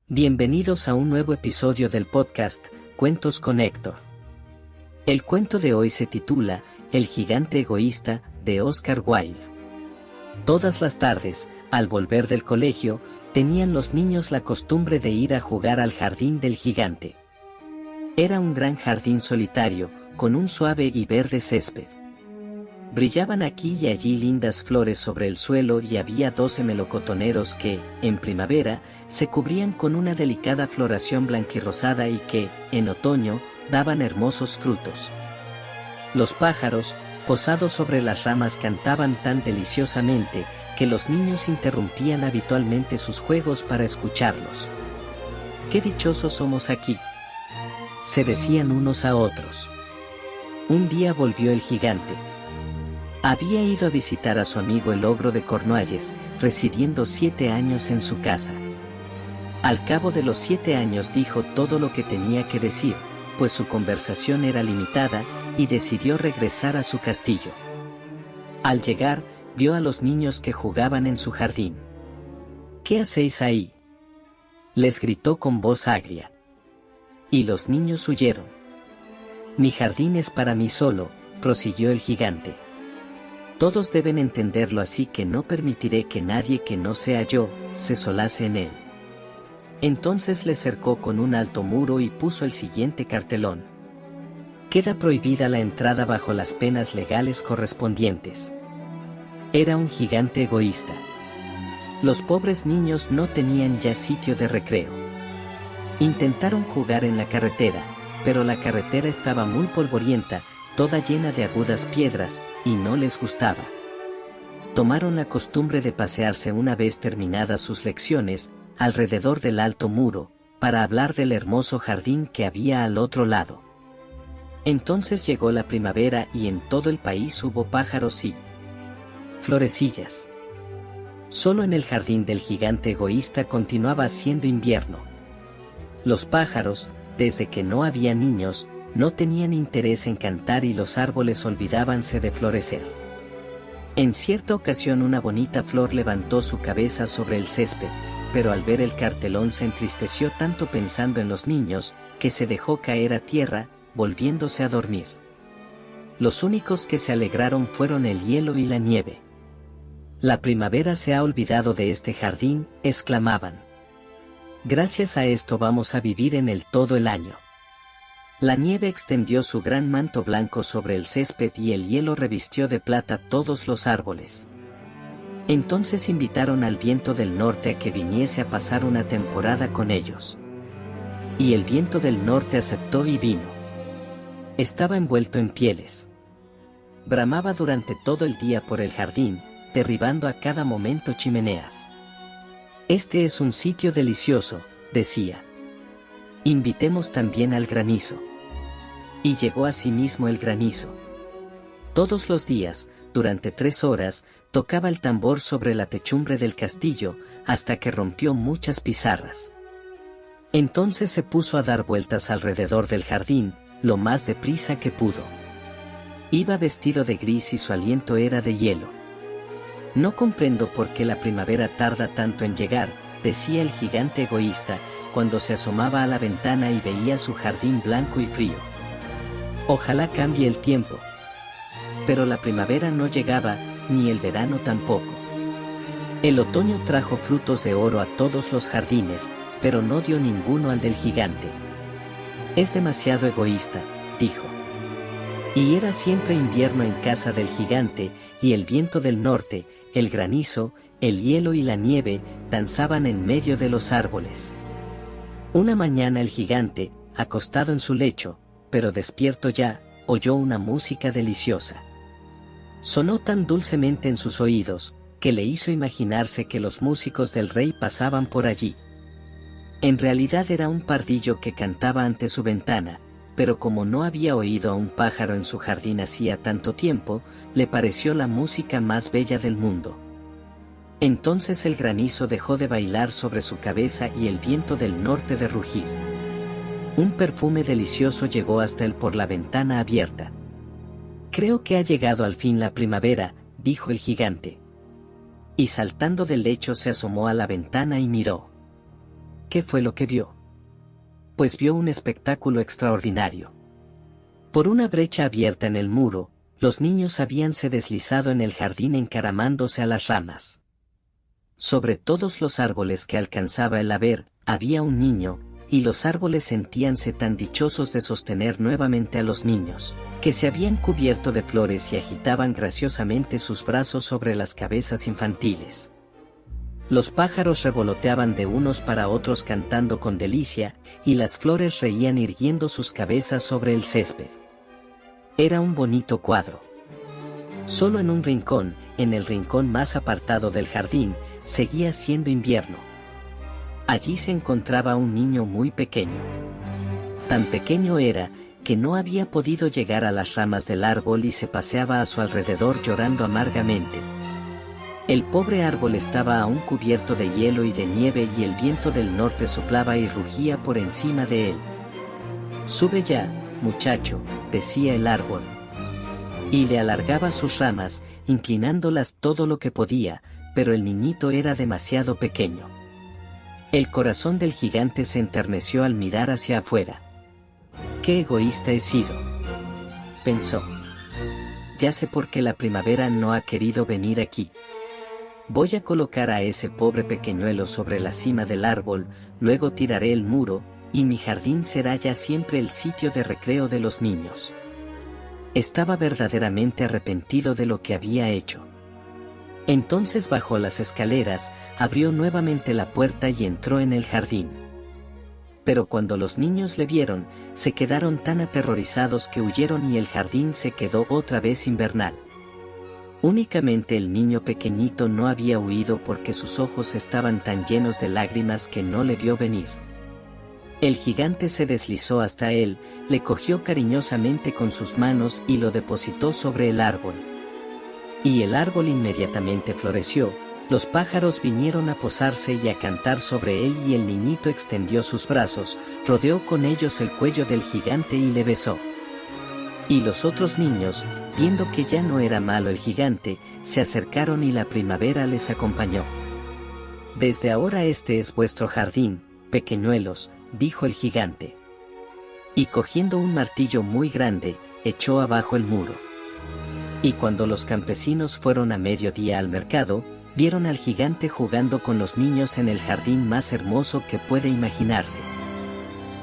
Bienvenidos a un nuevo episodio del podcast Cuentos con Héctor. El cuento de hoy se titula El gigante egoísta, de Oscar Wilde. Todas las tardes, al volver del colegio, tenían los niños la costumbre de ir a jugar al jardín del gigante. Era un gran jardín solitario, con un suave y verde césped. Brillaban aquí y allí lindas flores sobre el suelo y había 12 melocotoneros que, en primavera, se cubrían con una delicada floración blanquirrosada y que, en otoño, daban hermosos frutos. Los pájaros, posados sobre las ramas, cantaban tan deliciosamente, que los niños interrumpían habitualmente sus juegos para escucharlos. ¡Qué dichosos somos aquí!, se decían unos a otros. Un día volvió el gigante. Había ido a visitar a su amigo el ogro de Cornualles, residiendo 7 años en su casa. Al cabo de los 7 años dijo todo lo que tenía que decir, pues su conversación era limitada, y decidió regresar a su castillo. Al llegar, vio a los niños que jugaban en su jardín. «¿Qué hacéis ahí?», les gritó con voz agria. Y los niños huyeron. «Mi jardín es para mí solo», prosiguió el gigante. «Todos deben entenderlo, así que no permitiré que nadie que no sea yo, se solace en él». Entonces le cercó con un alto muro y puso el siguiente cartelón: «Queda prohibida la entrada bajo las penas legales correspondientes». Era un gigante egoísta. Los pobres niños no tenían ya sitio de recreo. Intentaron jugar en la carretera, pero la carretera estaba muy polvorienta, toda llena de agudas piedras, y no les gustaba. Tomaron la costumbre de pasearse una vez terminadas sus lecciones, alrededor del alto muro, para hablar del hermoso jardín que había al otro lado. Entonces llegó la primavera y en todo el país hubo pájaros y florecillas. Solo en el jardín del gigante egoísta continuaba haciendo invierno. Los pájaros, desde que no había niños, no tenían interés en cantar y los árboles olvidábanse de florecer. En cierta ocasión una bonita flor levantó su cabeza sobre el césped, pero al ver el cartelón se entristeció tanto pensando en los niños, que se dejó caer a tierra, volviéndose a dormir. Los únicos que se alegraron fueron el hielo y la nieve. «La primavera se ha olvidado de este jardín», exclamaban. «Gracias a esto vamos a vivir en él todo el año». La nieve extendió su gran manto blanco sobre el césped y el hielo revistió de plata todos los árboles. Entonces invitaron al viento del norte a que viniese a pasar una temporada con ellos. Y el viento del norte aceptó y vino. Estaba envuelto en pieles. Bramaba durante todo el día por el jardín, derribando a cada momento chimeneas. «Este es un sitio delicioso», decía. «Invitemos también al granizo». Y llegó asimismo el granizo. Todos los días, durante 3 horas, tocaba el tambor sobre la techumbre del castillo, hasta que rompió muchas pizarras. Entonces se puso a dar vueltas alrededor del jardín, lo más deprisa que pudo. Iba vestido de gris y su aliento era de hielo. «No comprendo por qué la primavera tarda tanto en llegar», decía el gigante egoísta, cuando se asomaba a la ventana y veía su jardín blanco y frío. «Ojalá cambie el tiempo». Pero la primavera no llegaba, ni el verano tampoco. El otoño trajo frutos de oro a todos los jardines, pero no dio ninguno al del gigante. «Es demasiado egoísta», dijo. Y era siempre invierno en casa del gigante, y el viento del norte, el granizo, el hielo y la nieve, danzaban en medio de los árboles. Una mañana el gigante, acostado en su lecho, pero despierto ya, oyó una música deliciosa. Sonó tan dulcemente en sus oídos, que le hizo imaginarse que los músicos del rey pasaban por allí. En realidad era un pardillo que cantaba ante su ventana, pero como no había oído a un pájaro en su jardín hacía tanto tiempo, le pareció la música más bella del mundo. Entonces el granizo dejó de bailar sobre su cabeza y el viento del norte de rugir. Un perfume delicioso llegó hasta él por la ventana abierta. «Creo que ha llegado al fin la primavera», dijo el gigante. Y saltando del lecho se asomó a la ventana y miró. ¿Qué fue lo que vio? Pues vio un espectáculo extraordinario. Por una brecha abierta en el muro, los niños habíanse deslizado en el jardín encaramándose a las ramas. Sobre todos los árboles que alcanzaba el a ver, había un niño, y los árboles sentíanse tan dichosos de sostener nuevamente a los niños, que se habían cubierto de flores y agitaban graciosamente sus brazos sobre las cabezas infantiles. Los pájaros revoloteaban de unos para otros cantando con delicia, y las flores reían irguiendo sus cabezas sobre el césped. Era un bonito cuadro. Solo en un rincón, en el rincón más apartado del jardín, seguía siendo invierno. Allí se encontraba un niño muy pequeño. Tan pequeño era, que no había podido llegar a las ramas del árbol y se paseaba a su alrededor llorando amargamente. El pobre árbol estaba aún cubierto de hielo y de nieve y el viento del norte soplaba y rugía por encima de él. «Sube ya, muchacho», decía el árbol. Y le alargaba sus ramas, inclinándolas todo lo que podía, pero el niñito era demasiado pequeño. El corazón del gigante se enterneció al mirar hacia afuera. «Qué egoísta he sido», pensó. «Ya sé por qué la primavera no ha querido venir aquí. Voy a colocar a ese pobre pequeñuelo sobre la cima del árbol, luego tiraré el muro, y mi jardín será ya siempre el sitio de recreo de los niños». Estaba verdaderamente arrepentido de lo que había hecho. Entonces bajó las escaleras, abrió nuevamente la puerta y entró en el jardín. Pero cuando los niños le vieron, se quedaron tan aterrorizados que huyeron y el jardín se quedó otra vez invernal. Únicamente el niño pequeñito no había huido porque sus ojos estaban tan llenos de lágrimas que no le vio venir. El gigante se deslizó hasta él, le cogió cariñosamente con sus manos y lo depositó sobre el árbol. Y el árbol inmediatamente floreció, los pájaros vinieron a posarse y a cantar sobre él y el niñito extendió sus brazos, rodeó con ellos el cuello del gigante y le besó. Y los otros niños, viendo que ya no era malo el gigante, se acercaron y la primavera les acompañó. «Desde ahora este es vuestro jardín, pequeñuelos», dijo el gigante. Y cogiendo un martillo muy grande, echó abajo el muro. Y cuando los campesinos fueron a mediodía al mercado, vieron al gigante jugando con los niños en el jardín más hermoso que puede imaginarse.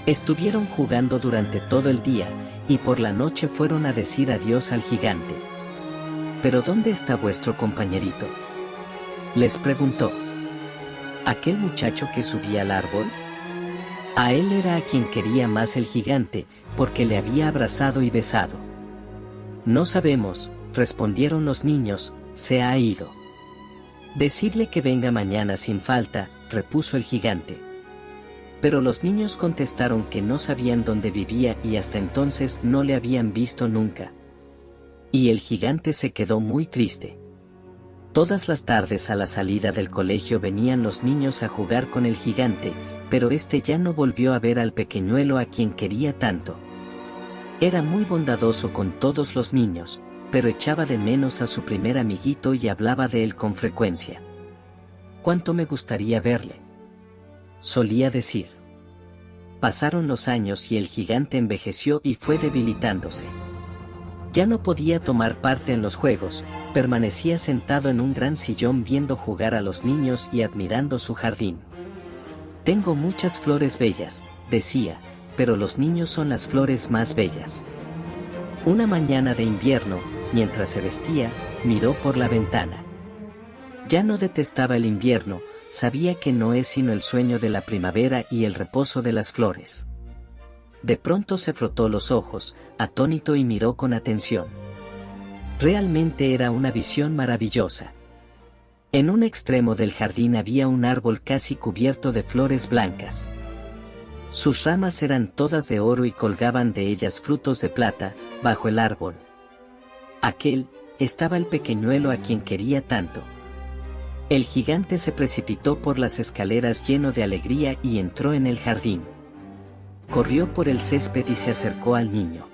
Estuvieron jugando durante todo el día, y por la noche fueron a decir adiós al gigante. «¿Pero dónde está vuestro compañerito?», les preguntó. «¿Aquel muchacho que subía al árbol?». A él era a quien quería más el gigante, porque le había abrazado y besado. «No sabemos», respondieron los niños, «se ha ido». «Decidle que venga mañana sin falta», repuso el gigante. Pero los niños contestaron que no sabían dónde vivía y hasta entonces no le habían visto nunca. Y el gigante se quedó muy triste. Todas las tardes a la salida del colegio venían los niños a jugar con el gigante, pero este ya no volvió a ver al pequeñuelo a quien quería tanto. Era muy bondadoso con todos los niños, pero echaba de menos a su primer amiguito y hablaba de él con frecuencia. «Cuánto me gustaría verle», solía decir. Pasaron los años y el gigante envejeció y fue debilitándose. Ya no podía tomar parte en los juegos, permanecía sentado en un gran sillón viendo jugar a los niños y admirando su jardín. «Tengo muchas flores bellas», decía, «pero los niños son las flores más bellas». Una mañana de invierno, mientras se vestía, miró por la ventana. Ya no detestaba el invierno, sabía que no es sino el sueño de la primavera y el reposo de las flores. De pronto se frotó los ojos, atónito, y miró con atención. Realmente era una visión maravillosa. En un extremo del jardín había un árbol casi cubierto de flores blancas. Sus ramas eran todas de oro y colgaban de ellas frutos de plata. Bajo el árbol aquel estaba el pequeñuelo a quien quería tanto. El gigante se precipitó por las escaleras lleno de alegría y entró en el jardín. Corrió por el césped y se acercó al niño.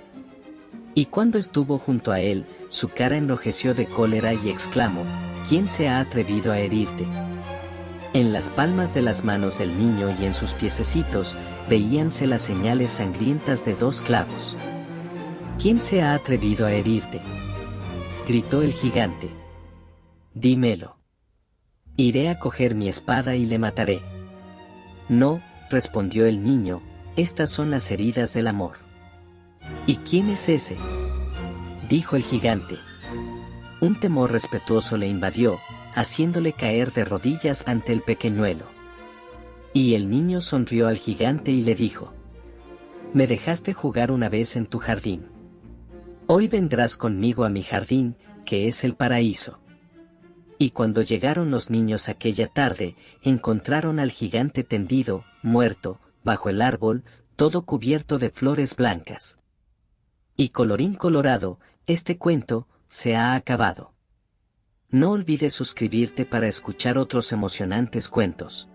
Y cuando estuvo junto a él, su cara enrojeció de cólera y exclamó: «¿Quién se ha atrevido a herirte?». En las palmas de las manos del niño y en sus piececitos veíanse las señales sangrientas de 2 clavos. ¿Quién se ha atrevido a herirte?, gritó el gigante. Dímelo. Iré a coger mi espada y le mataré. No, respondió el niño, estas son las heridas del amor. ¿Y quién es ese?, dijo el gigante. Un temor respetuoso le invadió, haciéndole caer de rodillas ante el pequeñuelo. Y el niño sonrió al gigante y le dijo: me dejaste jugar una vez en tu jardín. Hoy vendrás conmigo a mi jardín, que es el paraíso. Y cuando llegaron los niños aquella tarde, encontraron al gigante tendido, muerto, bajo el árbol, todo cubierto de flores blancas. Y colorín colorado, este cuento se ha acabado. No olvides suscribirte para escuchar otros emocionantes cuentos.